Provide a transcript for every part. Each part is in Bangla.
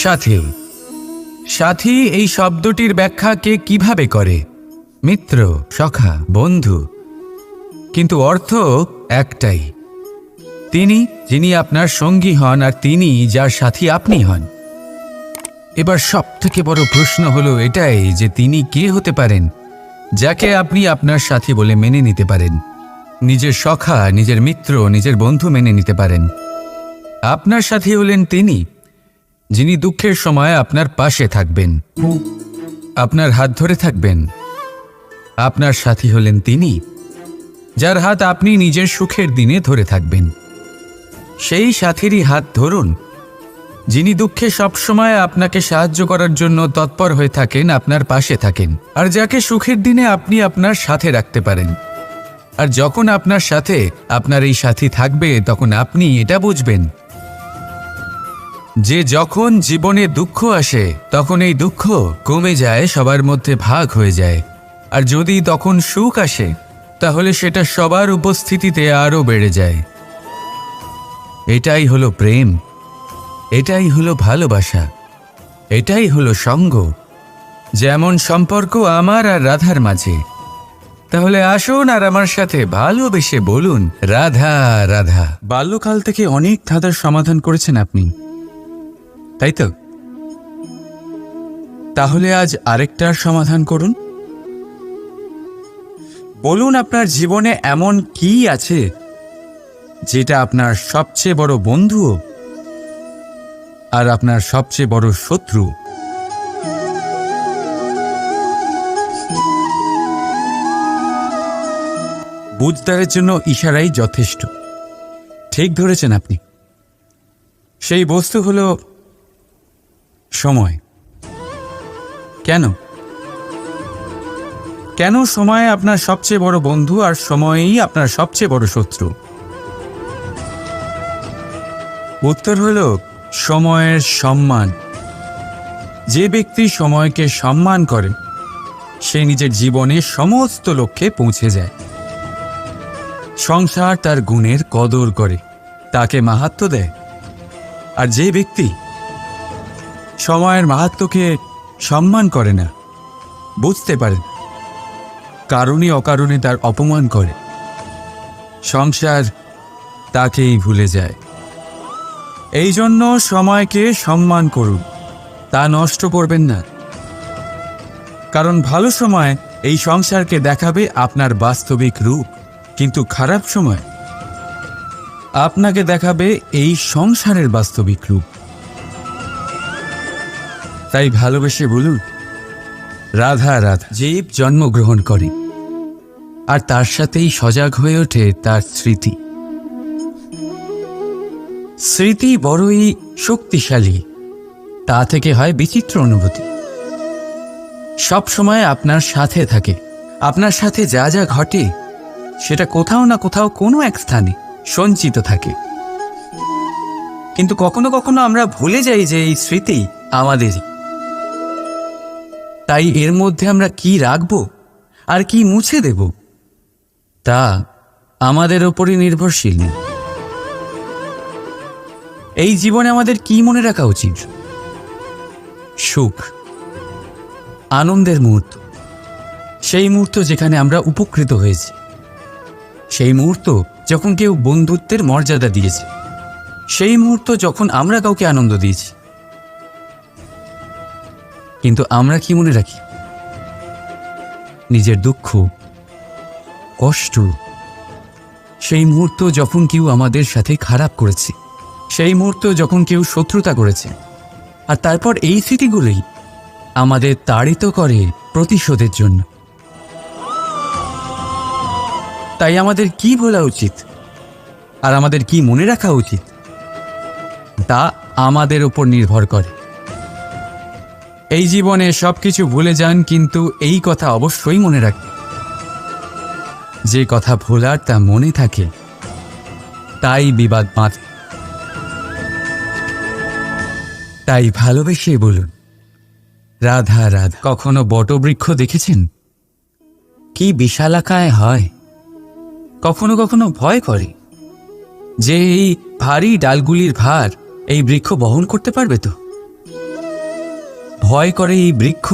সাথী। সাথী এই শব্দটির ব্যাখ্যা কে কিভাবে করে? মিত্র, সখা, বন্ধু। কিন্তু অর্থ একটাই, তিনি যিনি আপনার সঙ্গী হন আর তিনি যার সাথী আপনি হন। এবার সব থেকে বড় প্রশ্ন হলো এটাই যে তিনি কে হতে পারেন যাকে আপনি আপনার সাথী বলে মেনে নিতে পারেন, নিজের সখা, নিজের মিত্র, নিজের বন্ধু মেনে নিতে পারেন। আপনার সাথী হলেন তিনি যিনি দুঃখের সময় আপনার পাশে থাকবেন, আপনার হাত ধরে থাকবেন। আপনার সাথী হলেন তিনি যার হাত আপনি নিজের সুখের দিনে ধরে থাকবেন। সেই সাথীরই হাত ধরুন যিনি দুঃখে সবসময় আপনাকে সাহায্য করার জন্য তৎপর হয়ে থাকেন, আপনার পাশে থাকেন, আর যাকে সুখের দিনে আপনি আপনার সাথে রাখতে পারেন। আর যখন আপনার সাথে আপনার এই সাথী থাকবে তখন আপনি এটা বুঝবেন যে যখন জীবনে দুঃখ আসে তখন এই দুঃখ কমে যায়, সবার মধ্যে ভাগ হয়ে যায়। আর যদি তখন সুখ আসে তাহলে সেটা সবার উপস্থিতিতে আরও বেড়ে যায়। এটাই হলো প্রেম, এটাই হলো ভালোবাসা, এটাই হলো সঙ্গ। যেমন সম্পর্ক আমার আর রাধার মাঝে। তাহলে আসুন আর আমার সাথে ভালোবেসে বলুন, রাধা রাধা। বাল্যকাল থেকে অনেক ধাঁধার সমাধান করেছেন আপনি, তাই তো? তাহলে আজ আরেকটার সমাধান করুন। বলুন, আপনার জীবনে এমন কি আছে যেটা আপনার সবচেয়ে বড় বন্ধু আর আপনার সবচেয়ে বড় শত্রু? বুঝদারের জন্য ইশারাই যথেষ্ট। ঠিক ধরেছেন আপনি। সেই বস্তু হলো সময়। কেন কেন সময় আপনার সবচেয়ে বড় বন্ধু আর সময়ই আপনার সবচেয়ে বড় শত্রু? উত্তর হলো সময়ের সম্মান। যে ব্যক্তি সময়কে সম্মান করে সে নিজের জীবনে সমস্ত লক্ষ্যে পৌঁছে যায়। সংসার তার গুণের কদর করে, তাকে মাহাত্ম্য দেয়। আর যে ব্যক্তি সময়ের মাহাত্ম্যকে সম্মান করে না, বুঝতে পারে না, কারণে অকারণে তার অপমান করে, সংসার তাকেই ভুলে যায়। এই জন্য সময়কে সম্মান করুন, তা নষ্ট করবেন না। কারণ ভালো সময় এই সংসারকে দেখাবে আপনার বাস্তবিক রূপ, কিন্তু খারাপ সময় আপনাকে দেখাবে এই সংসারের বাস্তবিক রূপ। তাই ভালোবেসে বলুন, রাধা রাধা। জীব জন্মগ্রহণ করে আর তার সাথেই সজাগ হয়ে ওঠে তার স্মৃতি। স্মৃতি বড়ই শক্তিশালী, তা থেকে হয় বিচিত্র অনুভূতি। সব সময় আপনার সাথে থাকে, আপনার সাথে যা যা ঘটে সেটা কোথাও না কোথাও কোনো এক স্থানে সঞ্চিত থাকে। কিন্তু কখনো কখনো আমরা ভুলে যাই যে এই স্মৃতি আমাদেরই। তাই এর মধ্যে আমরা কি রাখব আর কি মুছে দেব তা আমাদের ওপরই নির্ভরশীল। এই জীবনে আমাদের কি মনে রাখা উচিত? সুখ, আনন্দের মুহূর্ত, সেই মুহূর্ত যেখানে আমরা উপকৃত হয়েছি, সেই মুহূর্ত যখন কেউ বন্ধুত্বের মর্যাদা দিয়েছে, সেই মুহূর্ত যখন আমরা কাউকে আনন্দ দিয়েছি। কিন্তু আমরা কি মনে রাখি? নিজের দুঃখ, কষ্ট, সেই মুহূর্ত যখন কেউ আমাদের সাথে খারাপ করেছে, সেই মুহূর্ত যখন কেউ শত্রুতা করেছে। আর তারপর এই স্মৃতিগুলোই আমাদের তাড়িত করে প্রতিশোধের জন্য। তাই আমাদের কি বলা উচিত আর আমাদের কি মনে রাখা উচিত তা আমাদের উপর নির্ভর করে। এই জীবনে সবকিছু ভুলে যান, কিন্তু এই কথা অবশ্যই মনে রাখবেন, যে কথা ভোলার তা মনে থাকে তাই বিবাদ বাঁধে। তাই ভালোবেসে বলুন, রাধা রাধা। কখনো বটবৃক্ষ দেখেছেন? কি বিশালাকায় হয়। কখনো কখনো ভয় করে যে এই ভারী ডালগুলির ভার এই বৃক্ষ বহন করতে পারবে তো। ভয় করে এই বৃক্ষ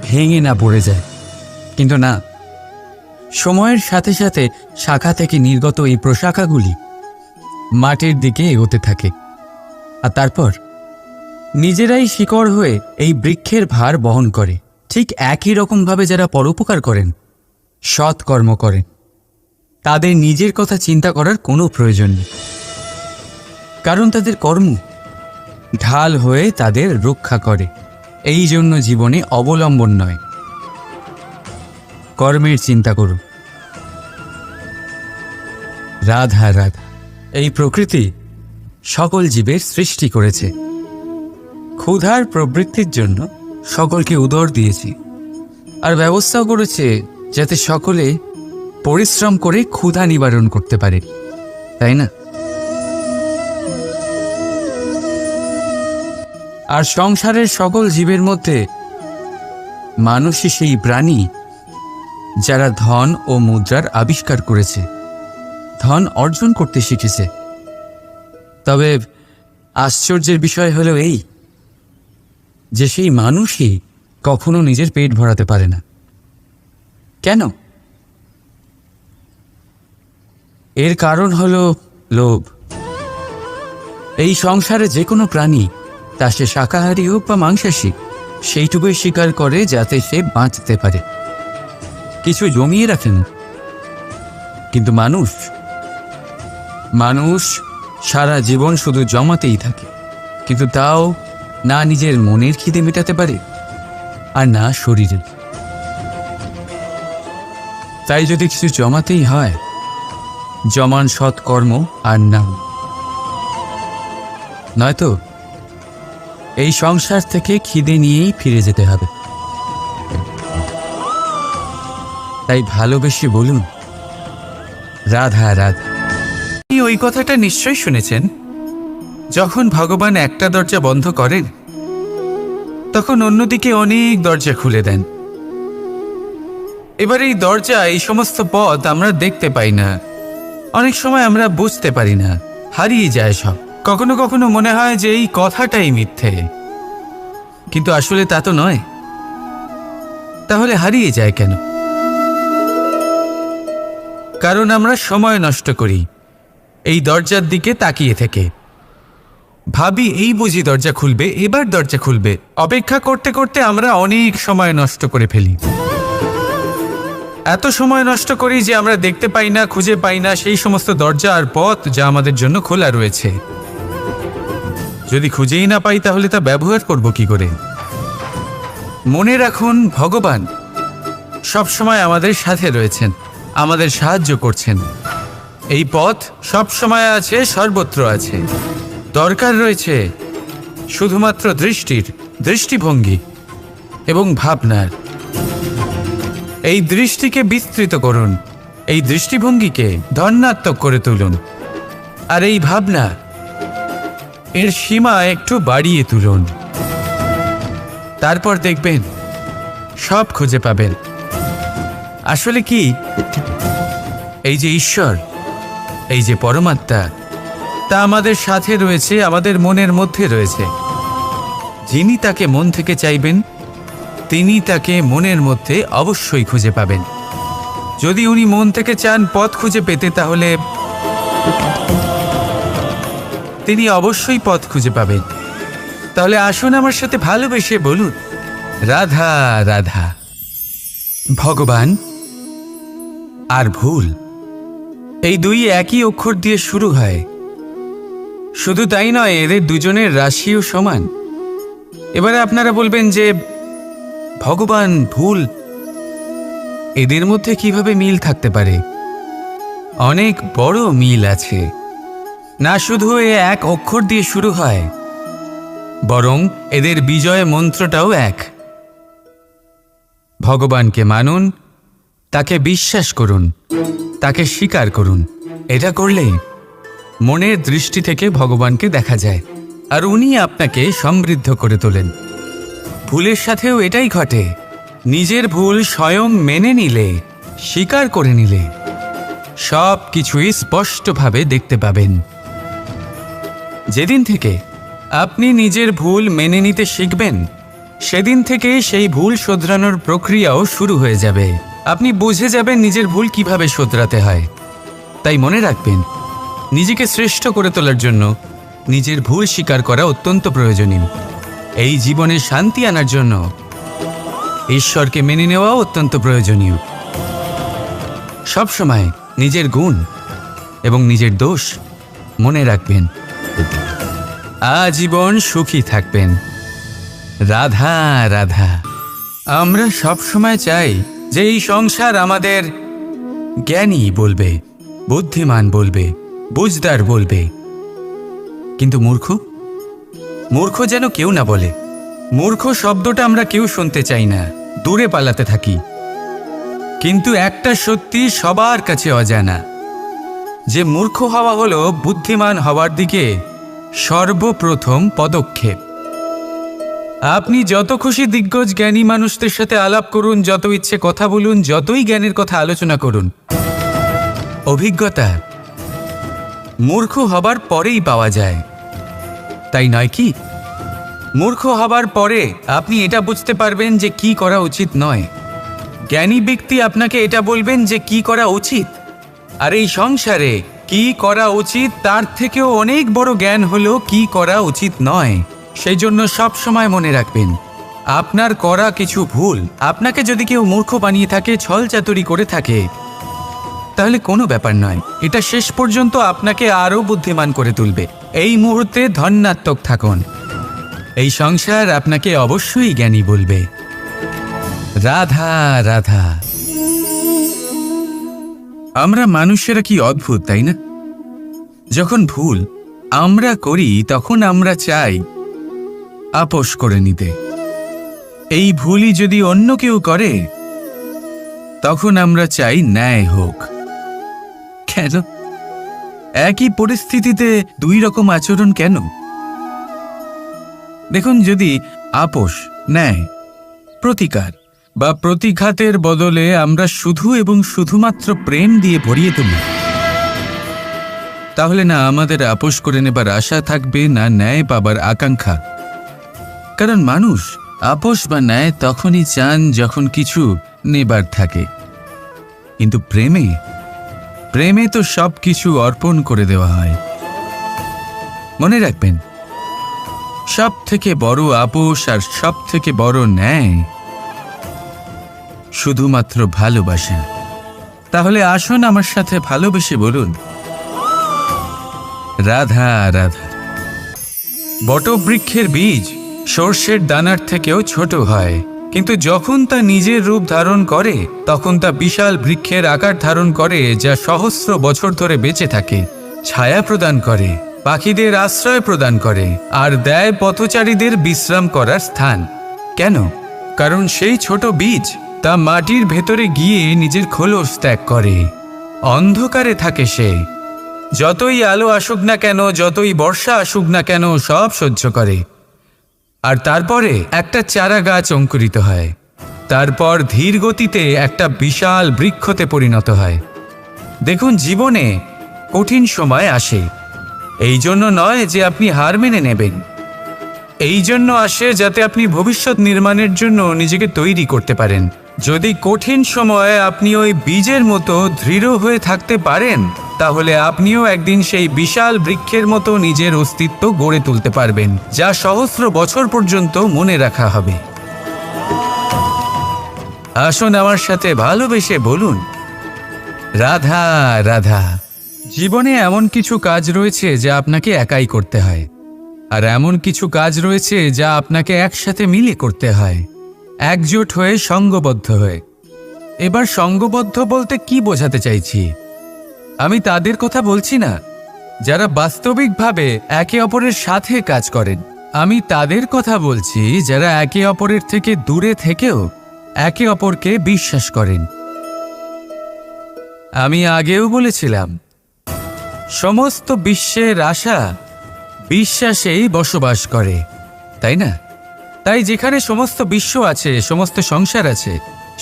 ভেঙে না পড়ে যায়। কিন্তু না, সময়ের সাথে সাথে শাখা থেকে নির্গত এই প্রশাখাগুলি মাটির দিকে এগোতে থাকে, আর তারপর নিজেরাই শিকড় হয়ে এই বৃক্ষের ভার বহন করে। ঠিক একই রকমভাবে যারা পরোপকার করেন, সৎ কর্ম করেন, তাদের নিজের কথা চিন্তা করার কোনো প্রয়োজন নেই, কারণ তাদের কর্ম ঢাল হয়ে তাদের রক্ষা করে। এই জন্য জীবনে অবলম্বন নয়, কর্মের চিন্তা করুন। রাধা রাধা। এই প্রকৃতি সকল জীবের সৃষ্টি করেছে, ক্ষুধার প্রবৃত্তির জন্য সকলকে উদর দিয়েছি, আর ব্যবস্থাও করেছে যাতে সকলে পরিশ্রম করে ক্ষুধা নিবারণ করতে পারে, তাই না? আর সংসারের সকল জীবের মধ্যে মানুষই সেই প্রাণী যারা ধন ও মুদ্রার আবিষ্কার করেছে, ধন অর্জন করতে শিখেছে। তবে আশ্চর্যের বিষয় হলো এই যে সেই মানুষই কখনো নিজের পেট ভরাতে পারে না। কেন? এর কারণ হলো লোভ। এই সংসারে যে কোনো প্রাণী, তা সে শাকাহারী হোক বা মাংসাশী, সেইটুকুই স্বীকার করে যাতে সে বাঁচতে পারে, কিছু জমিয়ে রাখেন। কিন্তু মানুষ সারা জীবন শুধু জমাতেই থাকে, কিন্তু তাও না নিজের মনের খিদে মেটাতে পারে আর না শরীরের। তাই যদি কিছু জমাতেই হয়, জমান সৎকর্ম আর নাম, নয়তো এই সংসার থেকে খিদে নিয়েই ফিরে যেতে হবে। তাই ভালোবেসে বলুন রাধা রাধা। ওই কথাটা নিশ্চয়ই শুনেছেন, যখন ভগবান একটা দরজা বন্ধ করেন তখন অন্যদিকে অনেক দরজা খুলে দেন। এবার এই দরজা, এই সমস্ত পথ আমরা দেখতে পাই না, অনেক সময় আমরা বুঝতে পারি না, হারিয়ে যায় সব। কখনো কখনো মনে হয় যে এই কথাটাই মিথ্যে, কিন্তু আসলে তা তো নয়। তাহলে হারিয়ে যায় কেন? কারণ আমরা সময় নষ্ট করি এই দরজার দিকে তাকিয়ে থেকে। ভাবি এই বুঝি দরজা খুলবে, এবার দরজা খুলবে। অপেক্ষা করতে করতে আমরা অনেক সময় নষ্ট করে ফেলি। এত সময় নষ্ট করি যে আমরা দেখতে পাই না, খুঁজে পাই না সেই সমস্ত দরজা আর পথ যা আমাদের জন্য খোলা রয়েছে। যদি খুঁজেই না পাই তাহলে তা ব্যবহার করব কি করে? মনে রাখুন, ভগবান সব সময় আমাদের সাথে রয়েছেন, আমাদের সাহায্য করছেন। এই পথ সব সময় আছে, সর্বত্র আছে। দরকার রয়েছে শুধুমাত্র দৃষ্টিভঙ্গি এবং ভাবনার। এই দৃষ্টিকে বিস্তৃত করুন, এই দৃষ্টিভঙ্গিকে ধন্যাত্মক করে তুলুন, আর এই ভাবনা এর সীমা একটু বাড়িয়ে তুলুন। তারপর দেখবেন সব খুঁজে পাবেন। আসলে কি, এই যে ঈশ্বর, এই যে পরমাত্মা, তা আমাদের সাথে রয়েছে, আমাদের মনের মধ্যে রয়েছে। যিনি তাকে মন থেকে চাইবেন, তিনি তাকে মনের মধ্যে অবশ্যই খুঁজে পাবেন। যদি উনি মন থেকে চান পথ খুঁজে পেতে, তাহলে তিনি অবশ্যই পথ খুঁজে পাবেন। তাহলে আসুন আমার সাথে ভালোবেসে বলুন রাধা রাধা। ভগবান আর ভুল, এই দুই একই অক্ষর দিয়ে শুরু হয়। শুধু তাই নয়, এদের দুজনের রাশিও সমান। এবারে আপনারা বলবেন যে ভগবান, ভুল, এদের মধ্যে কিভাবে মিল থাকতে পারে? অনেক বড় মিল আছে। না শুধু এ এক অক্ষর দিয়ে শুরু হয়, বরং এদের বিজয় মন্ত্রটাও এক। ভগবানকে মানুন, তাকে বিশ্বাস করুন, তাকে স্বীকার করুন। এটা করলে মনের দৃষ্টি থেকে ভগবানকে দেখা যায়, আর উনি আপনাকে সমৃদ্ধ করে তোলেন। ভুলের সাথেও এটাই ঘটে। নিজের ভুল স্বয়ং মেনে নিলে, স্বীকার করে নিলে, সব কিছুই স্পষ্টভাবে দেখতে পাবেন। যেদিন থেকে আপনি নিজের ভুল মেনে নিতে শিখবেন, সেদিন থেকে সেই ভুল শোধরানোর প্রক্রিয়াও শুরু হয়ে যাবে। আপনি বুঝে যাবেন নিজের ভুল কিভাবে শোধরাতে হয়। তাই মনে রাখবেন, নিজেকে শ্রেষ্ঠ করে তোলার জন্য নিজের ভুল স্বীকার করা অত্যন্ত প্রয়োজনীয়। এই জীবনে শান্তি আনার জন্য ঈশ্বরকে মেনে নেওয়াও অত্যন্ত প্রয়োজনীয়। সবসময় নিজের গুণ এবং নিজের দোষ মনে রাখবেন। আজীবন সুখী থাকবেন। রাধা রাধা। আমরা সবসময় চাই যে এই সংসার আমাদের জ্ঞানী বলবে, বুদ্ধিমান বলবে, বুঝদার বলবে, কিন্তু মূর্খ যেন কেউ না বলে। মূর্খ শব্দটা আমরা কেউ শুনতে চাই না, দূরে পালাতে থাকি। কিন্তু একটা সত্যি সবার কাছে অজানা, যে মূর্খ হওয়া হলো বুদ্ধিমান হওয়ার দিকে সর্বপ্রথম পদক্ষেপ। আপনি যত খুশি দিগ্গজ জ্ঞানী মানুষদের সাথে আলাপ করুন, যত ইচ্ছে কথা বলুন, যতই জ্ঞানের কথা আলোচনা করুন, অভিজ্ঞতা মূর্খ হবার পরেই পাওয়া যায়, তাই নয় কি? মূর্খ হবার পরে আপনি এটা বুঝতে পারবেন যে কি করা উচিত নয়। জ্ঞানী ব্যক্তি আপনাকে এটা বলবেন যে কি করা উচিত। আর এই সংসারে কি করা উচিত তার থেকেও অনেক বড় জ্ঞান হলো কি করা উচিত নয়। সেই জন্য সব সময় মনে রাখবেন, আপনার করা কিছু ভুল আপনাকে যদি কেউ মূর্খ বানিয়ে থাকে, ছল চাতুরি করে থাকে, তাহলে কোনো ব্যাপার নয়। এটা শেষ পর্যন্ত আপনাকে আরও বুদ্ধিমান করে তুলবে। এই মুহূর্তে ধন্যাত্মক থাকুন। এই সংসার আপনাকে অবশ্যই জ্ঞানী বলবে। রাধা রাধা। আমরা মানুষেরা কি অদ্ভুত, তাই না? যখন ভুল আমরা করি তখন আমরা চাই আপোষ করে নিতে। এই ভুলই যদি অন্য কেউ করে তখন আমরা চাই ন্যায় হোক। কেন? একই পরিস্থিতিতে দুই রকম আচরণ কেন? দেখুন, যদি আপোষ, ন্যায়, প্রতিকার বা প্রতিঘাতের বদলে আমরা শুধু এবং শুধুমাত্র প্রেম দিয়ে ভরিয়ে তুলি, তাহলে না আমাদের আপোষ করে নেবার আশা থাকবে, না ন্যায় পাবার আকাঙ্ক্ষা। কারণ মানুষ আপোষ বা ন্যায় তখনই চান যখন কিছু নেবার থাকে। কিন্তু প্রেমে তো সব কিছু অর্পণ করে দেওয়া হয়। মনে রাখবেন, সব থেকে বড় আপোষ আর সব থেকে বড় ন্যায় শুধুমাত্র ভালোবাসা। তাহলে আসুন আমার সাথে ভালোবেসে বলুন, রাধা রাধা। বটবৃক্ষের বীজ সর্ষের দানার থেকেও ছোট হয়, কিন্তু যখন তা নিজের রূপ ধারণ করে তখন তা বিশাল বৃক্ষের আকার ধারণ করে, যা সহস্র বছর ধরে বেঁচে থাকে, ছায়া প্রদান করে, পাখিদের আশ্রয় প্রদান করে, আর দেয় পথচারীদের বিশ্রাম করার স্থান। কেন? কারণ সেই ছোট বীজ তা মাটির ভেতরে গিয়ে নিজের খোলস ত্যাগ করে। অন্ধকারে থাকে সে, যতই আলো আসুক না কেন, যতই বর্ষা আসুক না কেন, সব সহ্য করে। আর তারপরে একটা চারা গাছ অঙ্কুরিত হয়, তারপর ধীর গতিতে একটা বিশাল বৃক্ষতে পরিণত হয়। দেখুন, জীবনে কঠিন সময় আসে, এই জন্য নয় যে আপনি হার মেনে নেবেন। এই জন্য আসে যাতে আপনি ভবিষ্যৎ নির্মাণের জন্য নিজেকে তৈরি করতে পারেন। যদি কঠিন সময়ে আপনি ওই বীজের মতো দৃঢ় হয়ে থাকতে পারেন, তাহলে আপনিও একদিন সেই বিশাল বৃক্ষের মতো নিজের অস্তিত্ব গড়ে তুলতে পারবেন, যা সহস্র বছর পর্যন্ত মনে রাখা হবে। আসুন আমার সাথে ভালোবেসে বলুন, রাধা রাধা। জীবনে এমন কিছু কাজ রয়েছে যা আপনাকে একাই করতে হয়, আর এমন কিছু কাজ রয়েছে যা আপনাকে একসাথে মিলে করতে হয়, একজোট হয়ে, সঙ্গবদ্ধ হয়ে। এবার সঙ্গবদ্ধ বলতে কি বোঝাতে চাইছি? আমি তাদের কথা বলছি না যারা বাস্তবিকভাবে একে অপরের সাথে কাজ করেন। আমি তাদের কথা বলছি যারা একে অপরের থেকে দূরে থেকেও একে অপরকে বিশ্বাস করেন। আমি আগেও বলেছিলাম, সমস্ত বিশ্বের আশা বিশ্বাসেই বসবাস করে, তাই না? তাই যেখানে সমস্ত বিশ্ব আছে, সমস্ত সংসার আছে,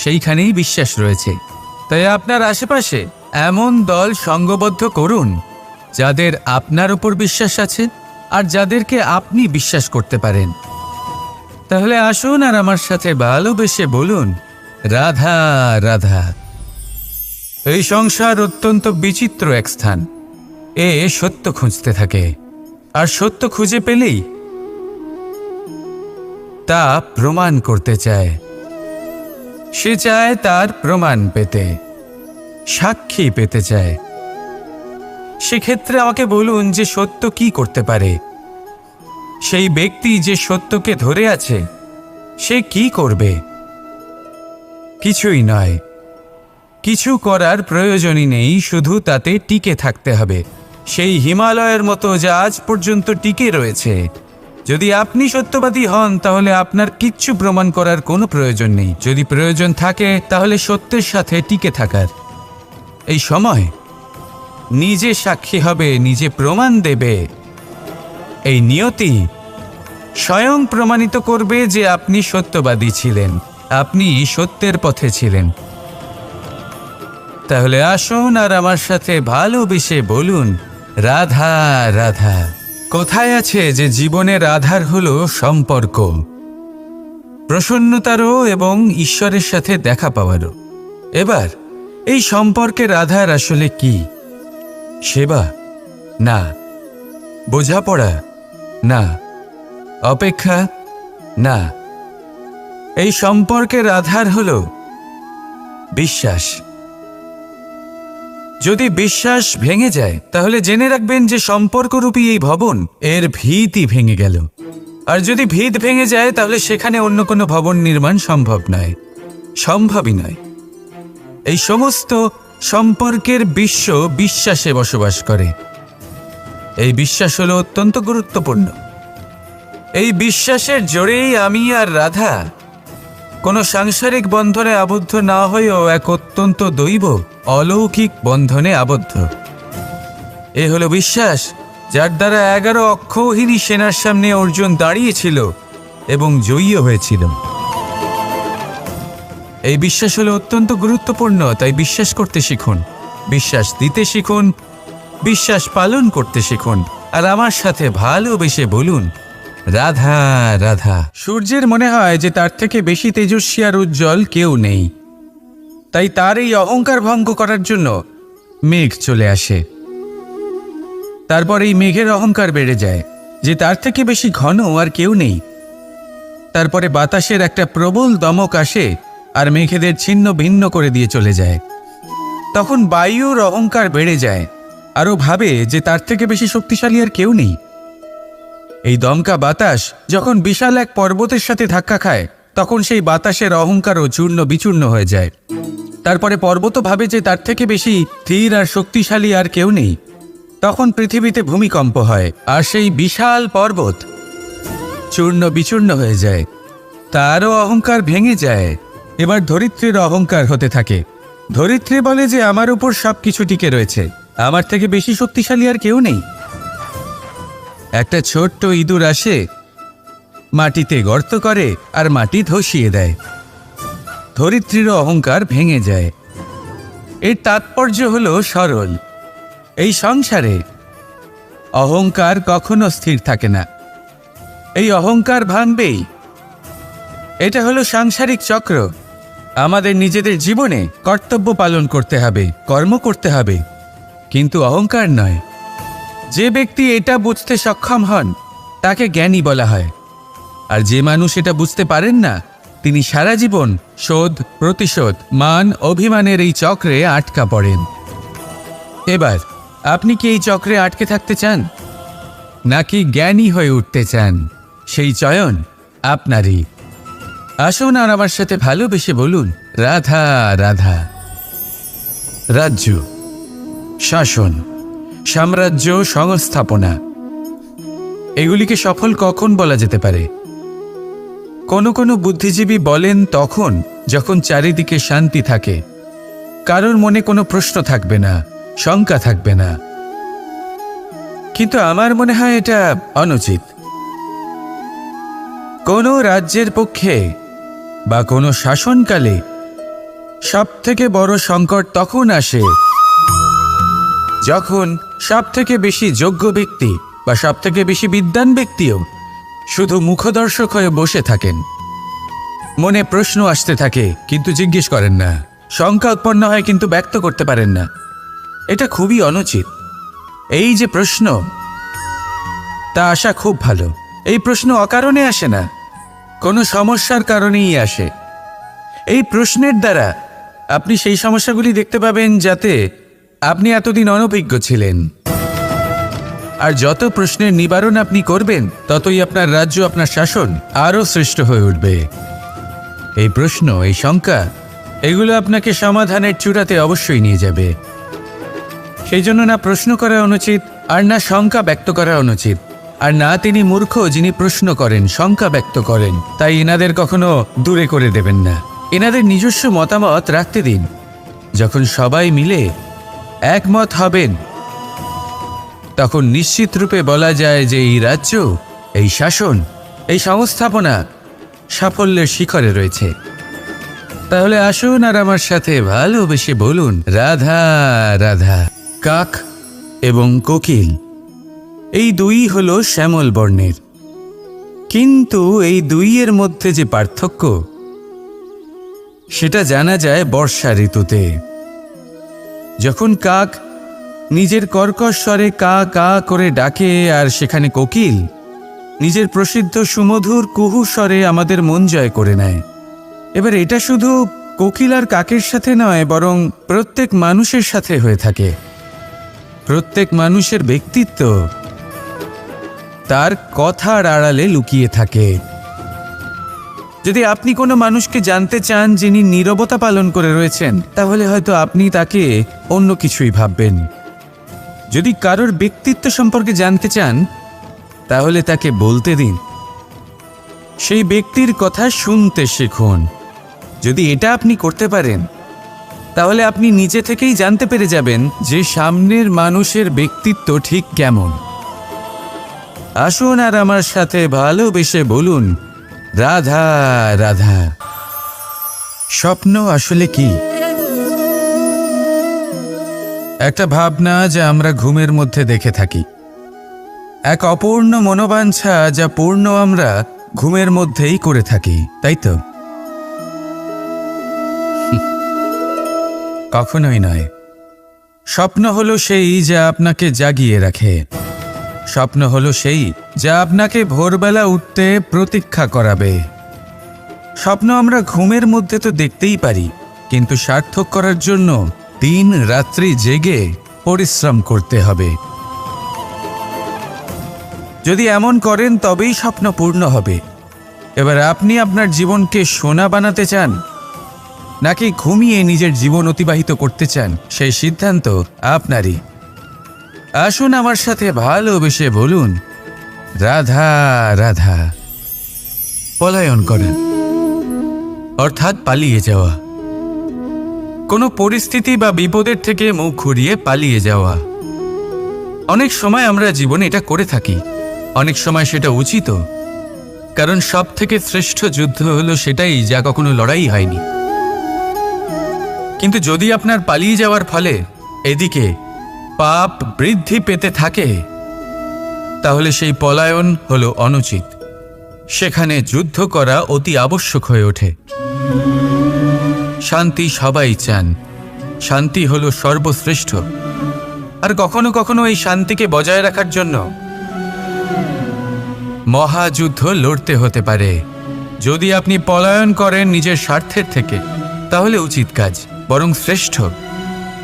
সেইখানেই বিশ্বাস রয়েছে। তাই আপনার আশেপাশে এমন দল সঙ্গবদ্ধ করুন যাদের আপনার উপর বিশ্বাস আছে আর যাদেরকে আপনি বিশ্বাস করতে পারেন। তাহলে আসুন আর আমার সাথে ভালোবেসে বলুন, রাধা রাধা। এই সংসার অত্যন্ত বিচিত্র এক স্থান। এ সত্য খুঁজতে থাকে, আর সত্য খুঁজে পেলেই তা প্রমাণ করতে চায়। সে চায় তার প্রমাণ পেতে, সাক্ষী পেতে চায়। সেক্ষেত্রে আমাকে বলুন যে সত্য কি করতে পারে? সেই ব্যক্তি যে সত্যকে ধরে আছে সে কি করবে? কিছুই নয়, কিছু করার প্রয়োজনই নেই, শুধু তাতে টিকে থাকতে হবে, সেই হিমালয়ের মতো যা আজ পর্যন্ত টিকে রয়েছে। যদি আপনি সত্যবাদী হন তাহলে আপনার কিচ্ছু প্রমাণ করার কোনো প্রয়োজন নেই। যদি প্রয়োজন থাকে তাহলে সত্যের সাথে টিকে থাকার। এই সময় নিজে সাক্ষী হবে, নিজে প্রমাণ দেবে। এই নিয়তি স্বয়ং প্রমাণিত করবে যে আপনি সত্যবাদী ছিলেন, আপনি সত্যের পথে ছিলেন। তাহলে আসুন আর আমার সাথে ভালোবেসে বলুন, রাধা রাধা। কোথায় আছে যে জীবনের আধার হলো সম্পর্ক, প্রসন্নতারও এবং ঈশ্বরের সাথে দেখা পাওয়ারও। এবার এই সম্পর্কের আধার আসলে কি? সেবা? না। বোঝাপড়া? না। অপেক্ষা? না। এই সম্পর্কের আধার হলো বিশ্বাস। যদি বিশ্বাস ভেঙে যায় তাহলে জেনে রাখবেন যে সম্পর্করূপী এই ভবন এর ভিতই ভেঙে গেল। আর যদি ভিত ভেঙে যায় তাহলে সেখানে অন্য কোনো ভবন নির্মাণ সম্ভব নয়, সম্ভবই নয়। এই সমস্ত সম্পর্কের বিশ্ব বিশ্বাসে বসবাস করে। এই বিশ্বাস হলো অত্যন্ত গুরুত্বপূর্ণ। এই বিশ্বাসের জোরেই আমি আর রাধা কোনো সাংসারিক বন্ধনে আবদ্ধ না হয়েও এক অত্যন্ত দৈব অলৌকিক বন্ধনে আবদ্ধ। এ হলো বিশ্বাস যার দ্বারা 11 অক্ষৌহিনী সেনার সামনে অর্জুন দাঁড়িয়েছিল এবং জয়ী হয়েছিল। এই বিশ্বাস হলো অত্যন্ত গুরুত্বপূর্ণ, তাই বিশ্বাস করতে শিখুন, বিশ্বাস দিতে শিখুন, বিশ্বাস পালন করতে শিখুন। আর আমার সাথে ভালোবেসে বলুন, রাধা রাধা। সূর্যের মনে হয় যে তার থেকে বেশি তেজস্বী আর উজ্জ্বল কেউ নেই, তাই তার এই অহংকার ভঙ্গ করার জন্য মেঘ চলে আসে। তারপর এই মেঘের অহংকার বেড়ে যায় যে তার থেকে বেশি ঘন আর কেউ নেই। তারপরে বাতাসের একটা প্রবল দমক আসে আর মেঘেদের ছিন্ন ভিন্ন করে দিয়ে চলে যায়। তখন বায়ুর অহংকার বেড়ে যায়, আরও ভাবে যে তার থেকে বেশি শক্তিশালী আর কেউ নেই। এই দমকা বাতাস যখন বিশাল এক পর্বতের সাথে ধাক্কা খায় তখন সেই বাতাসের অহংকারও চূর্ণ বিচূর্ণ হয়ে যায়। তারপরে পর্বত ভাবে যে তার থেকে বেশি স্থির আর শক্তিশালী আর কেউ নেই। তখন পৃথিবীতে ভূমিকম্প হয় আর সেই বিশাল পর্বত চূর্ণ বিচূর্ণ হয়ে যায়, তারও অহংকার ভেঙে যায়। এবার ধরিত্রীর অহংকার হতে থাকে। ধরিত্রী বলে যে আমার উপর সব কিছু টিকে রয়েছে, আমার থেকে বেশি শক্তিশালী আর কেউ নেই। একটা ছোট্ট ইঁদুর আসে, মাটিতে গর্ত করে আর মাটি ধসিয়ে দেয়। ধরিত্রীর অহংকার ভেঙে যায়। এর তাৎপর্য হলো সরল, এই সংসারে অহংকার কখনো স্থির থাকে না, এই অহংকার ভাঙবেই। এটা হলো সাংসারিক চক্র। আমাদের নিজেদের জীবনে কর্তব্য পালন করতে হবে, কর্ম করতে হবে, কিন্তু অহংকার নয়। যে ব্যক্তি এটা বুঝতে সক্ষম হন তাকে জ্ঞানী বলা হয়। আর যে মানুষ এটা বুঝতে পারেন না তিনি সারা জীবন শোধ প্রতিশোধ মান অভিমানের এই চক্রে আটকা পড়েন। এবার আপনি কি এই চক্রে আটকে থাকতে চান নাকি জ্ঞানী হয়ে উঠতে চান? সেই চয়ন আপনারই। আসুন আর আমার সাথে ভালোবেসে বলুন, রাধা রাধা। রাজ্য, শাসন, সাম্রাজ্য, সংস্থাপনা, এগুলিকে সফল কখন বলা যেতে পারে? কোনো কোনো বুদ্ধিজীবী বলেন তখন যখন চারিদিকে শান্তি থাকে, কারোর মনে কোনো প্রশ্ন থাকবে না, শঙ্কা থাকবে না। কিন্তু আমার মনে হয় এটা অনুচিত। কোনো রাজ্যের পক্ষে বা কোনো শাসনকালে সবথেকে বড় সংকট তখন আসে যখন সবথেকে বেশি যোগ্য ব্যক্তি বা সবথেকে বেশি বিদ্বান ব্যক্তিও শুধু মুখদর্শক হয়ে বসে থাকেন। মনে প্রশ্ন আসতে থাকে কিন্তু জিজ্ঞেস করেন না, শঙ্কা উৎপন্ন হয় কিন্তু ব্যক্ত করতে পারেন না। এটা খুবই অনুচিত। এই যে প্রশ্ন, তা আসা খুব ভালো। এই প্রশ্ন অকারণে আসে না, কোনো সমস্যার কারণেই আসে। এই প্রশ্নের দ্বারা আপনি সেই সমস্যাগুলি দেখতে পাবেন যাতে আপনি এতদিন অনভিজ্ঞ ছিলেন। আর যত প্রশ্নের নিবারণ আপনি করবেন, ততই আপনার রাজ্য, আপনার শাসন আরও শ্রেষ্ঠ হয়ে উঠবে। এই প্রশ্ন, এই শঙ্কা, এগুলো আপনাকে সমাধানের চূড়াতে অবশ্যই নিয়ে যাবে। সেই জন্য না প্রশ্ন করা অনুচিত, আর না শঙ্কা ব্যক্ত করা অনুচিত, আর না তিনি মূর্খ যিনি প্রশ্ন করেন, শঙ্কা ব্যক্ত করেন। তাই এনাদের কখনো দূরে করে দেবেন না, এনাদের নিজস্ব মতামত রাখতে দিন। যখন সবাই মিলে একমত হবেন, তখন নিশ্চিত রূপে বলা যায় যে এই রাজ্য, এই শাসন, এই সংস্থাপনা সাফল্যের শিখরে রয়েছে। তাহলে আসুন আর আমার সাথে ভালোবেসে বলুন, রাধা রাধা। কাক এবং কোকিল, এই দুই হলো শ্যামল বর্ণের, কিন্তু এই দুইয়ের মধ্যে যে পার্থক্য, সেটা জানা যায় বর্ষা ঋতুতে। যখন কাক নিজের কর্কশ স্বরে কা কা করে ডাকে, আর সেখানে কোকিল নিজের প্রসিদ্ধ সুমধুর কুহু স্বরে আমাদের মন জয় করে নেয়। এবার এটা শুধু কোকিল আর কাকের সাথে নয়, বরং প্রত্যেক মানুষের সাথে হয়ে থাকে। প্রত্যেক মানুষের ব্যক্তিত্ব তার কথার আড়ালে লুকিয়ে থাকে। যদি আপনি কোনো মানুষকে জানতে চান যিনি নীরবতা পালন করে রয়েছেন, তাহলে হয়তো আপনি তাকে অন্য কিছুই ভাববেন। যদি কারোর ব্যক্তিত্ব সম্পর্কে জানতে চান, তাহলে তাকে বলতে দিন, সেই ব্যক্তির কথা শুনতে শিখুন। যদি এটা আপনি করতে পারেন, তাহলে আপনি নিজে থেকেই জানতে পেরে যাবেন যে সামনের মানুষের ব্যক্তিত্ব ঠিক কেমন। আসুন আর আমার সাথে ভালোবেসে বলুন, রাধা রাধা। স্বপ্ন আসলে কি? একটা ভাবনা যা আমরা ঘুমের মধ্যে দেখে থাকি, এক অপূর্ণ মনোবাঞ্ছা যা পূর্ণ আমরা ঘুমের মধ্যেই করে থাকি, তাই তো? কখনোই নয়। স্বপ্ন হলো সেই যা আপনাকে জাগিয়ে রাখে। স্বপ্ন হলো সেই যা আপনাকে ভোরবেলা উঠতে প্রতীক্ষা করাবে। স্বপ্ন আমরা ঘুমের মধ্যে তো দেখতেই পারি, কিন্তু সার্থক করার জন্য দিন রাত্রি জেগে পরিশ্রম করতে হবে। যদি এমন করেন, তবেই স্বপ্ন পূর্ণ হবে। এবার আপনি আপনার জীবনকে সোনা বানাতে চান, নাকি ঘুমিয়ে নিজের জীবন অতিবাহিত করতে চান, সেই সিদ্ধান্ত আপনারই। আসুন আমার সাথে ভালোবেসে বলুন, রাধা রাধা। পলায়ন করেন, অর্থাৎ পালিয়ে যাওয়া। কোনো পরিস্থিতি বা বিপদের থেকে মুখ ঘুরিয়ে পালিয়ে যাওয়া। অনেক সময় আমরা জীবনে এটা করে থাকি, অনেক সময় সেটা উচিত, কারণ সব থেকে শ্রেষ্ঠ যুদ্ধ হলো সেটাই যা কখনো লড়াই হয়নি। কিন্তু যদি আপনার পালিয়ে যাওয়ার ফলে এদিকে পাপ বৃদ্ধি পেতে থাকে, তাহলে সেই পলায়ন হলো অনুচিত। সেখানে যুদ্ধ করা অতি আবশ্যক হয়ে ওঠে। শান্তি সবাই চান, শান্তি হলো সর্বশ্রেষ্ঠ। আর কখনো কখনো এই শান্তিকে বজায় রাখার জন্য মহাযুদ্ধ লড়তে হতে পারে। যদি আপনি পলায়ন করেন নিজের স্বার্থের থেকে, তাহলে উচিত কাজ, বরং শ্রেষ্ঠ।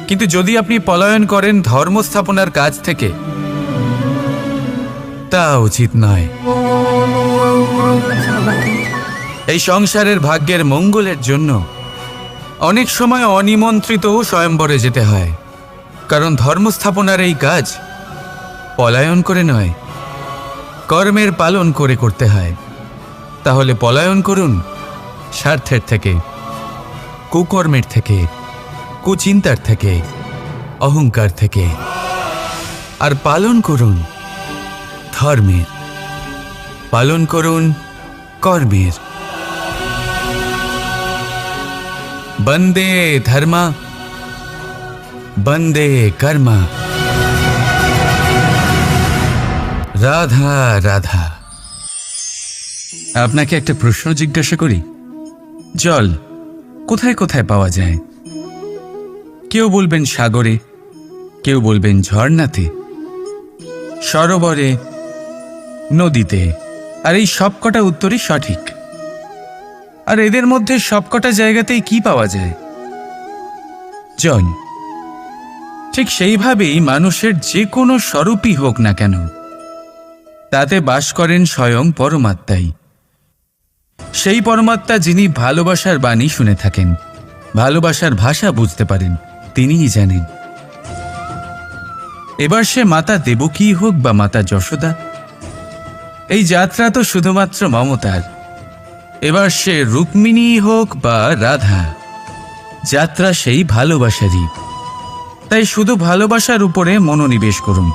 কিন্তু যদি আপনি পলায়ন করেন ধর্ম স্থাপনার কাজ থেকে, তা উচিত নয়। এই সংসারের ভাগ্যের মঙ্গলের জন্য অনেক সময় অনিমন্ত্রিত স্বয়ম্বরে যেতে হয়, কারণ ধর্ম স্থাপনার এই কাজ পলায়ন করে নয়, কর্মের পালন করে করতে হয়। তাহলে পলায়ন করুন স্বার্থের থেকে, কুকর্মের থেকে, কুচিন্তার থেকে, অহংকার থেকে, আর পালন করুন ধর্মের, পালন করুন কর্মের। বন্দে ধর্মা, বন্দে কর্মা। রাধা রাধা। আপনাকে একটা প্রশ্ন জিজ্ঞাসা করি, জল কোথায় কোথায় পাওয়া যায়? কেউ বলবেন সাগরে, কেউ বলবেন ঝর্ণাতে, সরোবরে, নদীতে। আর এই সবকটা উত্তরই সঠিক। আর এদের মধ্যে সবকটা জায়গাতেই কি পাওয়া যায়? জল। ঠিক সেইভাবেই মানুষের যে কোনো স্বরূপই হোক না কেন, তাতে বাস করেন স্বয়ং পরমাত্মাই। সেই পরমাত্মা যিনি ভালোবাসার বাণী শুনে থাকেন, ভালোবাসার ভাষা বুঝতে পারেন, তিনিই জানেন। এবার সে মাতা দেবকী হোক বা মাতা যশোদা, এই যাত্রা তো শুধুমাত্র মমতার। এবার সে রুক্মিণী হোক বা রাধা, যাত্রা সেই ভালোবাসারই। তাই শুধু ভালোবাসার উপরে মনোনিবেশ করুন,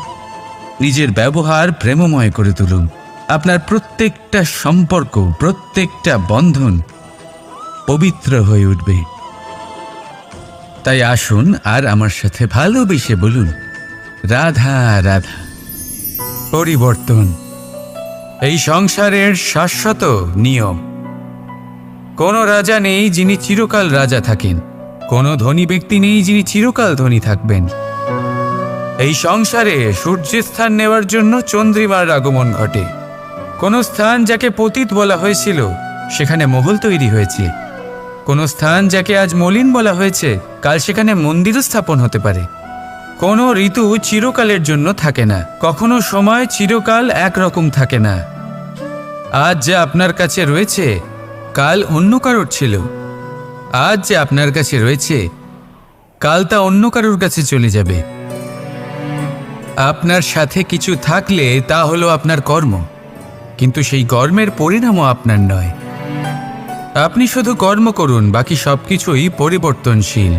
নিজের ব্যবহার প্রেমময় করে তুলুন। আপনার প্রত্যেকটা সম্পর্ক, প্রত্যেকটা বন্ধন পবিত্র হয়ে উঠবে। তাই আসুন আর আমার সাথে ভালোবেসে বলুন, রাধা রাধা। পরিবর্তন এই সংসারের শাশ্বত নিয়ম। কোনো রাজা নেই যিনি চিরকাল রাজা থাকেন, কোনো ধনী ব্যক্তি নেই যিনি চিরকাল ধনী থাকবেন। এই সংসারে সূর্যের স্থান নেওয়ার জন্য চন্দ্রিমার আগমন ঘটে। কোনো স্থান যাকে পতিত বলা হয়েছিল সেখানে মহল তৈরি হয়েছে। কোনো স্থান যাকে আজ মলিন বলা হয়েছে কাল সেখানে মন্দিরও স্থাপন হতে পারে। কোনো ঋতু চিরকালের জন্য থাকে না, কখনো সময় চিরকাল একরকম থাকে না। আজ যে আপনার কাছে রয়েছে কাল অন্য কারোর ছিল, আজ যে আপনার কাছে রয়েছে কাল তা অন্য কারোর কাছে চলে যাবে। আপনার সাথে কিছু থাকলে তা হলো আপনার কর্ম, কিন্তু সেই কর্মের পরিণামও আপনার নয়। আপনি শুধু কর্ম করুন, বাকি সবকিছুই পরিবর্তনশীল।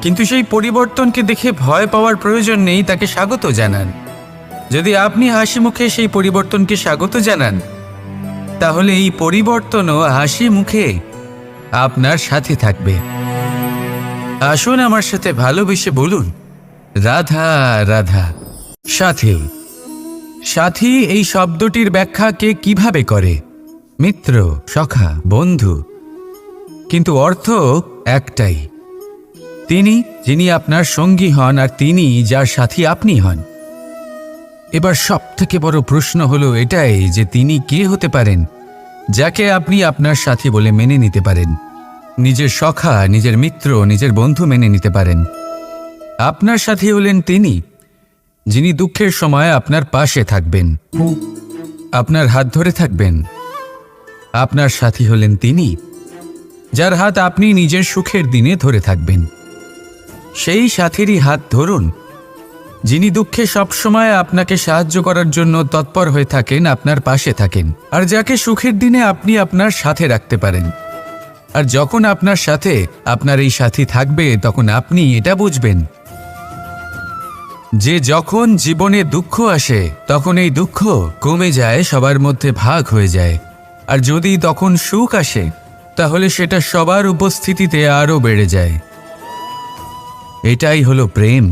কিন্তু সেই পরিবর্তনকে দেখে ভয় পাওয়ার প্রয়োজন নেই, তাকে স্বাগত জানান। যদি আপনি হাসি মুখে সেই পরিবর্তনকে স্বাগত জানান, তাহলে এই পরিবর্তনও হাসি মুখে আপনার সাথে থাকবে। আসুন আমার সাথে ভালোবেসে বলুন, রাধা রাধা। সাথী। সাথী এই শব্দটির ব্যাখ্যা কে কিভাবে করে? মিত্র, সখা, বন্ধু। কিন্তু অর্থ একটাই। তিনি যিনি আপনার সঙ্গী হন, আর তিনি যার সাথী আপনি হন। এবার সব থেকে বড় প্রশ্ন হলো এটাই যে তিনি কে হতে পারেন যাকে আপনি আপনার সাথী বলে মেনে নিতে পারেন, নিজের সখা, নিজের মিত্র, নিজের বন্ধু মেনে নিতে পারেন। আপনার সাথী হলেন তিনি যিনি দুঃখের সময় আপনার পাশে থাকবেন, আপনার হাত ধরে থাকবেন। আপনার সাথী হলেন তিনি যার হাত আপনি নিজের সুখের দিনে ধরে থাকবেন। সেই সাথীরই হাত ধরুন যিনি দুঃখে সবসময় আপনাকে সাহায্য করার জন্য তৎপর হয়ে থাকেন, আপনার পাশে থাকেন, আর যাকে সুখের দিনে আপনি আপনার সাথে রাখতে পারেন। আর যখন আপনার সাথে আপনার এই সাথী থাকবে, তখন আপনি এটা বুঝবেন যে যখন জীবনে দুঃখ আসে তখন এই দুঃখ কমে যায়, সবার মধ্যে ভাগ হয়ে যায়। আর যদি তখন সুখ আসে তাহলে সেটা সবার উপস্থিতিতে আরও বেড়ে যায়। এটাই হলো প্রেম,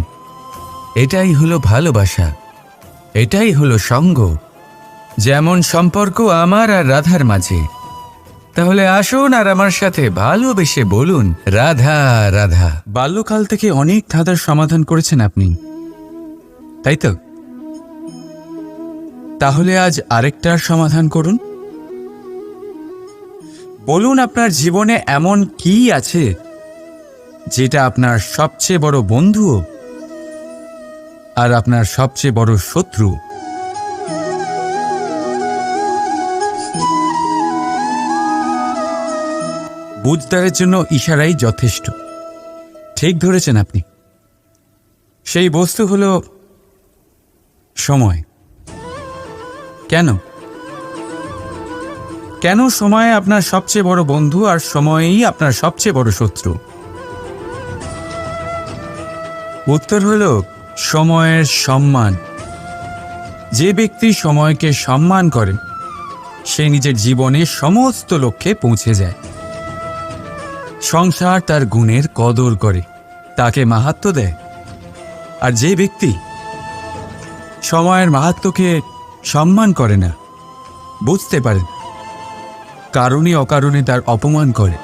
এটাই হলো ভালোবাসা, এটাই হলো সঙ্গ। যেমন সম্পর্ক আমার আর রাধার মাঝে। তাহলে আসুন আর আমার সাথে ভালোবেসে বলুন, রাধা রাধা। বাল্যকাল থেকে অনেক ধাঁধার সমাধান করেছেন আপনি, তাই তো? তাহলে আজ আরেকটার সমাধান করুন। বলুন আপনার জীবনে এমন কি আছে যেটা আপনার সবচেয়ে বড় বন্ধু আর আপনার সবচেয়ে বড় শত্রু। বুঝদারের জন্য ইশারাই যথেষ্ট। ঠিক ধরেছেন আপনি। সেই বস্তু হলো সময়। কেন কেন সময় আপনার সবচেয়ে বড় বন্ধু আর সময়ই আপনার সবচেয়ে বড় শত্রু? উত্তর হলো সময়ের সম্মান। যে ব্যক্তি সময়কে সম্মান করে সে নিজের জীবনে সমস্ত লক্ষ্যে পৌঁছে যায়। সংসার তার গুণের কদর করে, তাকে মাহাত্ম্য দেয়। আর যে ব্যক্তি সময়ের মাহাত্ম্যকে সম্মান করে না, বুঝতে পারে কারণে অকারণে তার অপমান করে,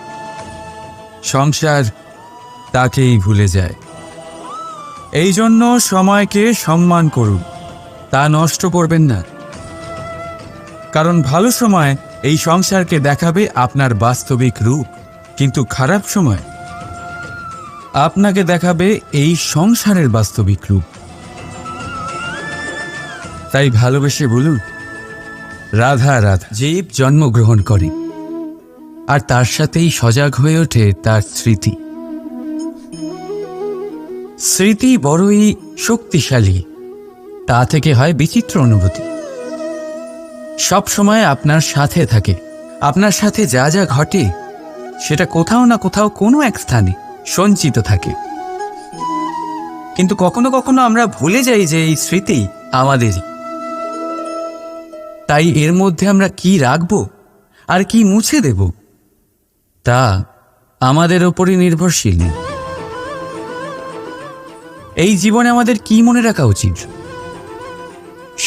সংসার তাকেই ভুলে যায়। এই জন্য সময়কে সম্মান করুন, তা নষ্ট করবেন না। কারণ ভালো সময় এই সংসারকে দেখাবে আপনার বাস্তবিক রূপ, কিন্তু খারাপ সময় আপনাকে দেখাবে এই সংসারের বাস্তবিক রূপ। তাই ভালোবেসে বলুন, রাধা রাধা। জীব জন্মগ্রহণ করে, আর তার সাথেই সজাগ হয়ে ওঠে তার স্মৃতি। স্মৃতি বড়ই শক্তিশালী, তা থেকে হয় বিচিত্র অনুভূতি। সব সময় আপনার সাথে থাকে, আপনার সাথে যা যা ঘটে সেটা কোথাও না কোথাও কোনো এক স্থানে সঞ্চিত থাকে। কিন্তু কখনো কখনো আমরা ভুলে যাই যে এই স্মৃতি আমাদেরই। তাই এর মধ্যে আমরা কি রাখব আর কি মুছে দেব তা আমাদের ওপরই নির্ভরশীল। এই জীবনে আমাদের কি মনে রাখা উচিত?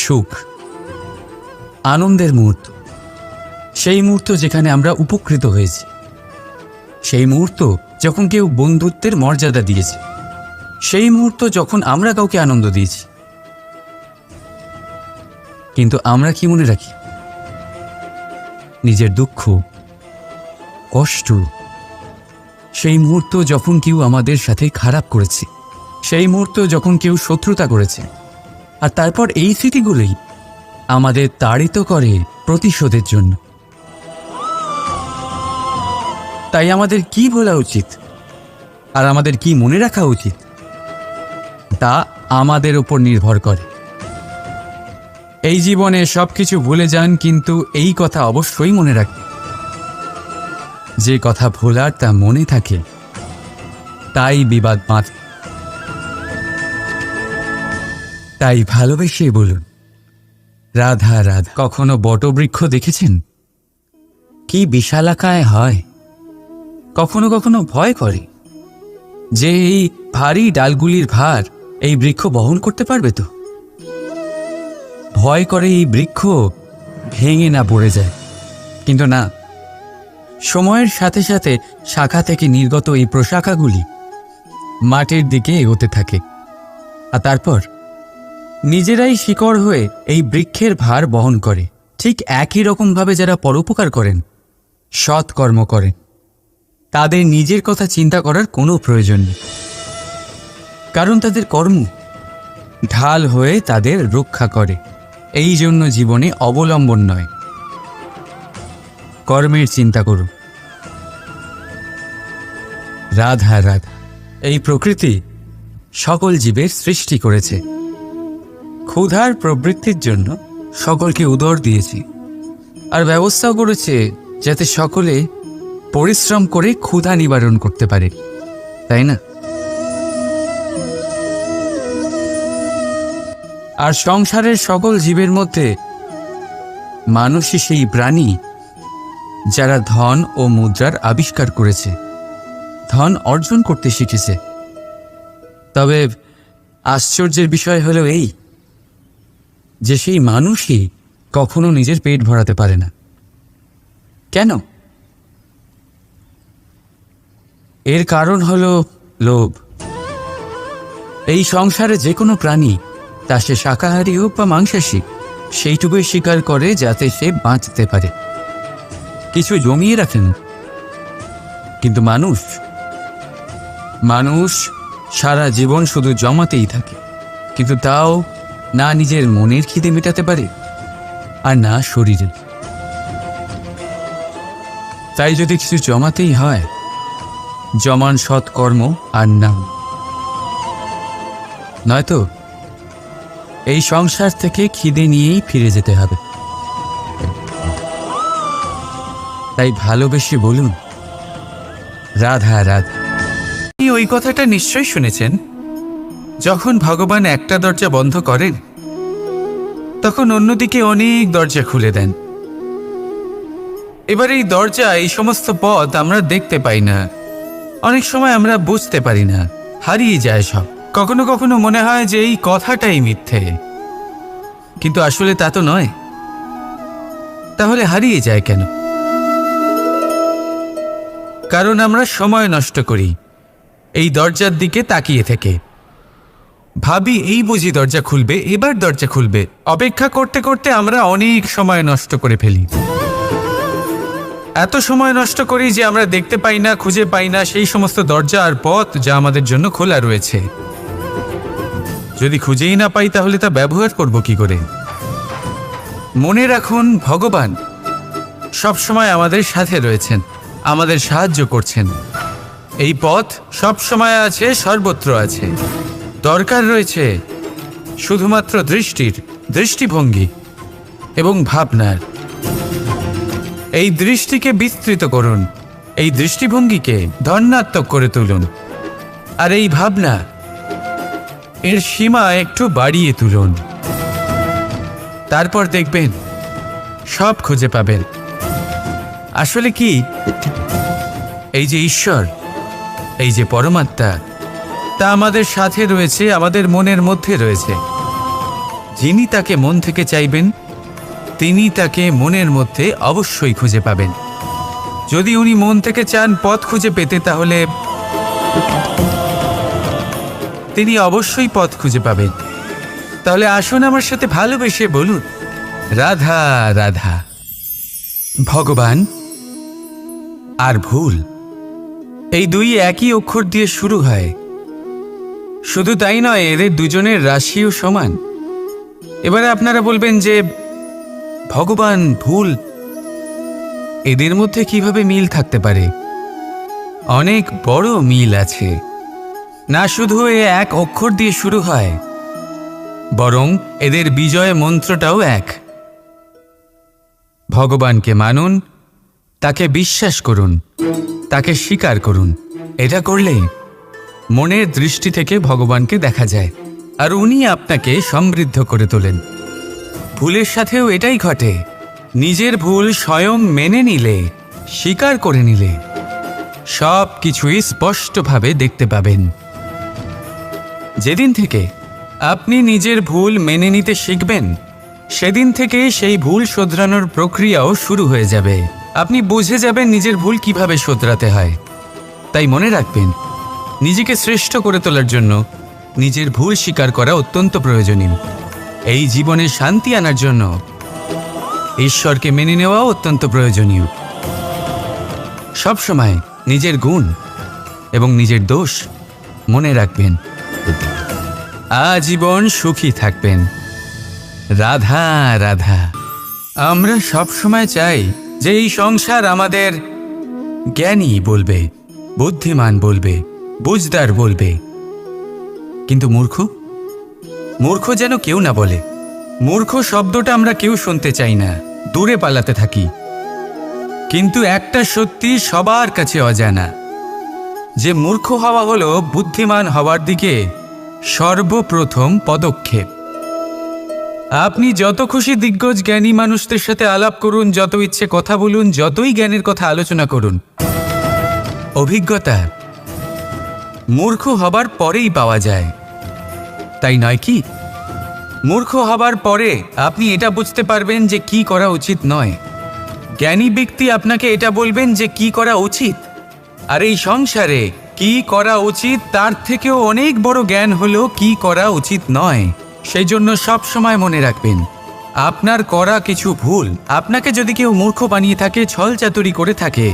সুখ, আনন্দের মুহূর্ত, সেই মুহূর্ত যেখানে আমরা উপকৃত হয়েছি, সেই মুহূর্ত যখন কেউ বন্ধুত্বের মর্যাদা দিয়েছে, সেই মুহূর্ত যখন আমরা কাউকে আনন্দ দিয়েছি। কিন্তু আমরা কি মনে রাখি? নিজের দুঃখ, কষ্ট, সেই মুহূর্ত যখন কেউ আমাদের সাথে খারাপ করেছে, সেই মুহূর্ত যখন কেউ শত্রুতা করেছে। আর তারপর এই স্মৃতিগুলোই আমাদের তাড়িত করে প্রতিশোধের জন্য। তাই আমাদের কি বলা উচিত আর আমাদের কি মনে রাখা উচিত তা আমাদের উপর নির্ভর করে। এই জীবনে সবকিছু ভুলে যান, কিন্তু এই কথা অবশ্যই মনে রাখবেন, যে কথা ভোলার তা মনে থাকে তাই বিবাদ বাঁধে। তাই ভালোবেসে বলুন, রাধা রাধা। কখনো বটবৃক্ষ দেখেছেন? কি বিশালাকায় হয়। কখনো কখনো ভয় করে যে এই ভারী ডালগুলির ভার এই বৃক্ষ বহন করতে পারবে তো। ভয় করে এই বৃক্ষ ভেঙে না পড়ে যায়। কিন্তু না, সময়ের সাথে সাথে শাখা থেকে নির্গত এই প্রশাখাগুলি মাটির দিকে এগোতে থাকে, আর তারপর নিজেরাই শিকড় হয়ে এই বৃক্ষের ভার বহন করে। ঠিক একই রকমভাবে যারা পরোপকার করেন, সৎ কর্ম করেন, তাদের নিজের কথা চিন্তা করার কোনো প্রয়োজন নেই, কারণ তাদের কর্ম ঢাল হয়ে তাদের রক্ষা করে। এই জন্য জীবনে অবলম্বন নয়, কর্মের চিন্তা করুন। রাধা রাধা। এই প্রকৃতি সকল জীবের সৃষ্টি করেছে, ক্ষুধার প্রবৃত্তির জন্য সকলকে উদর দিয়েছে, আর ব্যবস্থাও করেছে যাতে সকলে পরিশ্রম করে ক্ষুধা নিবারণ করতে পারে, তাই না? আর সংসারের সকল জীবের মধ্যে মানুষই সেই প্রাণী যারা ধন ও মুদ্রার আবিষ্কার করেছে, ধন অর্জন করতে শিখেছে। তবে আশ্চর্যের বিষয় হলো এই যে সেই মানুষই কখনো নিজের পেট ভরাতে পারে না। কেন? এর কারণ হলো লোভ। এই সংসারে যে কোনো প্রাণী, তা সে শাকাহারী হোক বা মাংসাশী, সেইটুকুই স্বীকার করে যাতে সে বাঁচতে পারে, কিছু জমিয়ে রাখে না। কিন্তু মানুষ সারা জীবন শুধু জমাতেই থাকে, কিন্তু তাও না নিজের মনের খিদে মেটাতে পারে আর না শরীরে। তাই যদি কিছু জমাতেই হয়, জমান সৎকর্ম আর নাম, নয়তো এই সংসার থেকে খিদে নিয়েই ফিরে যেতে হবে। তাই ভালোবেসে বলুন, রাধা রাধা। ওই কথাটা নিশ্চয়ই শুনেছেন, যখন ভগবান একটা দরজা বন্ধ করেন তখন অন্যদিকে অনেক দরজা খুলে দেন। এবার এই দরজা, এই সমস্ত পথ আমরা দেখতে পাই না, অনেক সময় আমরা বুঝতে পারি না, হারিয়ে যায় সব। কখনো কখনো মনে হয় যে এই কথাটাই মিথ্যে, কিন্তু আসলে তা তো নয়। তাহলে হারিয়ে যায় কেন? কারণ আমরা সময় নষ্ট করি এই দরজার দিকে তাকিয়ে থেকে। ভাবি এই বুঝি দরজা খুলবে, এবার দরজা খুলবে। অপেক্ষা করতে করতে আমরা অনেক সময় নষ্ট করে ফেলি। এত সময় নষ্ট করি যে আমরা দেখতে পাই না, খুঁজে পাই না সেই সমস্ত দরজা আর পথ যা আমাদের জন্য খোলা রয়েছে। যদি খুঁজেই না পাই তাহলে তা ব্যবহার করব কি করে? মনে রাখুন, ভগবান সবসময় আমাদের সাথে রয়েছেন, আমাদের সাহায্য করছেন। এই পথ সব সময় আছে, সর্বত্র আছে। দরকার রয়েছে শুধুমাত্র দৃষ্টির, দৃষ্টিভঙ্গি এবং ভাবনার। এই দৃষ্টিকে বিস্তৃত করুন, এই দৃষ্টিভঙ্গিকে ধনাত্মক করে তুলুন, আর এই ভাবনা এর সীমা একটু বাড়িয়ে তুলুন। তারপর দেখবেন সব খুঁজে পাবেন। আসলে কি, এই যে ঈশ্বর, এই যে পরমাত্মা, তা আমাদের সাথে রয়েছে, আমাদের মনের মধ্যে রয়েছে। যিনি তাকে মন থেকে চাইবেন তিনি তাকে মনের মধ্যে অবশ্যই খুঁজে পাবেন। যদি উনি মন থেকে চান পথ খুঁজে পেতে, তাহলে তিনি অবশ্যই পথ খুঁজে পাবেন। তাহলে আসুন আমার সাথে ভালোবেসে বলুন, রাধা রাধা। ভগবান আর ভুল, এই দুই একই অক্ষর দিয়ে শুরু হয়। শুধু তাই নয়, এদের দুজনের রাশিও সমান। এবারে আপনারা বলবেন যে ভগবান, ভুল, এদের মধ্যে কিভাবে মিল থাকতে পারে? অনেক বড় মিল আছে। না শুধু এ এক অক্ষর দিয়ে শুরু হয়, বরং এদের বিজয় মন্ত্রটাও এক। ভগবানকে মানুন, তাকে বিশ্বাস করুন, তাকে স্বীকার করুন। এটা করলে মনের দৃষ্টি থেকে ভগবানকে দেখা যায়, আর উনি আপনাকে সমৃদ্ধ করে তোলেন। ভুলের সাথেও এটাই ঘটে। নিজের ভুল স্বয়ং মেনে নিলে, স্বীকার করে নিলে, সব কিছুই স্পষ্টভাবে দেখতে পাবেন। যেদিন থেকে আপনি নিজের ভুল মেনে নিতে শিখবেন, সেদিন থেকে সেই ভুল শোধরানোর প্রক্রিয়াও শুরু হয়ে যাবে। আপনি বুঝে যাবেন নিজের ভুল কিভাবে শোধরাতে হয়। তাই মনে রাখবেন, নিজেকে শ্রেষ্ঠ করে তোলার জন্য নিজের ভুল স্বীকার করা অত্যন্ত প্রয়োজনীয়। এই জীবনে শান্তি আনার জন্য ঈশ্বরকে মেনে নেওয়াও অত্যন্ত প্রয়োজনীয়। সবসময় নিজের গুণ এবং নিজের দোষ মনে রাখবেন। আজীবন সুখী থাকবেন। রাধা রাধা। আমরা সবসময় চাই যে এই সংসার আমাদের জ্ঞানী বলবে, বুদ্ধিমান বলবে, বুঝদার বলবে। কিন্তু মূর্খ, মূর্খ যেন কেউ না বলে। মূর্খ শব্দটা আমরা কেউ শুনতে চাই না, দূরে পালাতে থাকি। কিন্তু একটা সত্যি সবার কাছে অজানা, যে মূর্খ হওয়া হলো বুদ্ধিমান হওয়ার দিকে সর্বপ্রথম পদক্ষেপ। আপনি যত খুশি দিগ্গজ জ্ঞানী মানুষদের সাথে আলাপ করুন, যত ইচ্ছে কথা বলুন, যতই জ্ঞানের কথা আলোচনা করুন, অভিজ্ঞতা মূর্খ হবার পরেই পাওয়া যায়, তাই নয় কি? মূর্খ হবার পরে আপনি এটা বুঝতে পারবেন যে কি করা উচিত নয়। জ্ঞানী ব্যক্তি আপনাকে এটা বলবেন যে কি করা উচিত। আর এই সংসারে কি করা উচিত তার থেকেও অনেক বড় জ্ঞান হলো কি করা উচিত নয়। সেই জন্য সব সময় মনে রাখবেন, আপনার করা কিছু ভুল, আপনাকে যদি কেউ মূর্খ বানিয়ে থাকে, ছল চাতুরি করে থাকে,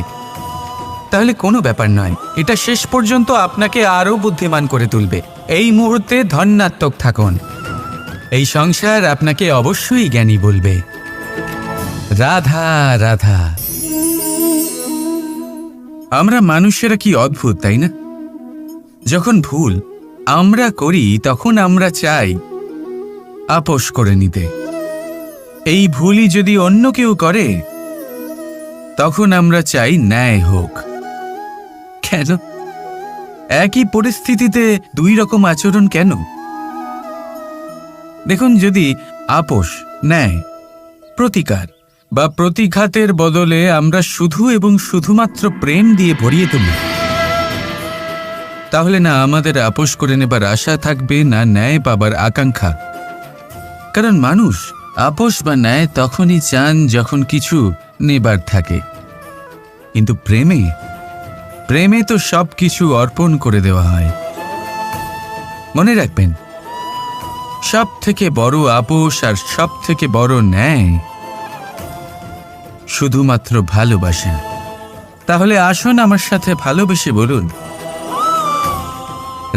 তাহলে কোনো ব্যাপার নয়। এটা শেষ পর্যন্ত আপনাকে আরও বুদ্ধিমান করে তুলবে। এই মুহূর্তে ধনাত্মক থাকুন। এই সংসার আপনাকে অবশ্যই জ্ঞানী বলবে। রাধা রাধা। আমরা মানুষেরা কি অদ্ভুত, তাই না? যখন ভুল আমরা করি তখন আমরা চাই আপোষ করে নিতে। এই ভুলই যদি অন্য কেউ করে তখন আমরা চাই ন্যায় হোক। কেন? একই পরিস্থিতিতে দুই রকম আচরণ কেন? দেখুন, যদি আপোষ, ন্যায়, প্রতিকার বা প্রতিঘাতের বদলে আমরা শুধু এবং শুধুমাত্র প্রেম দিয়ে ভরিয়ে তুলি, তাহলে না আমাদের আপোষ করে নেবার আশা থাকবে, না ন্যায় পাবার আকাঙ্ক্ষা। কারণ মানুষ আপোষ বা ন্যায় তখনই চান যখন কিছু নেবার থাকে। কিন্তু প্রেমে প্রেমে তো সব কিছু অর্পণ করে দেওয়া হয়। মনে রাখবেন, সব থেকে বড় আপোষ আর সব থেকে বড় ন্যায় শুধুমাত্র ভালোবাসা। তাহলে আসুন আমার সাথে ভালোবেসে বলুন,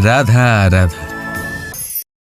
রাধা রাধা।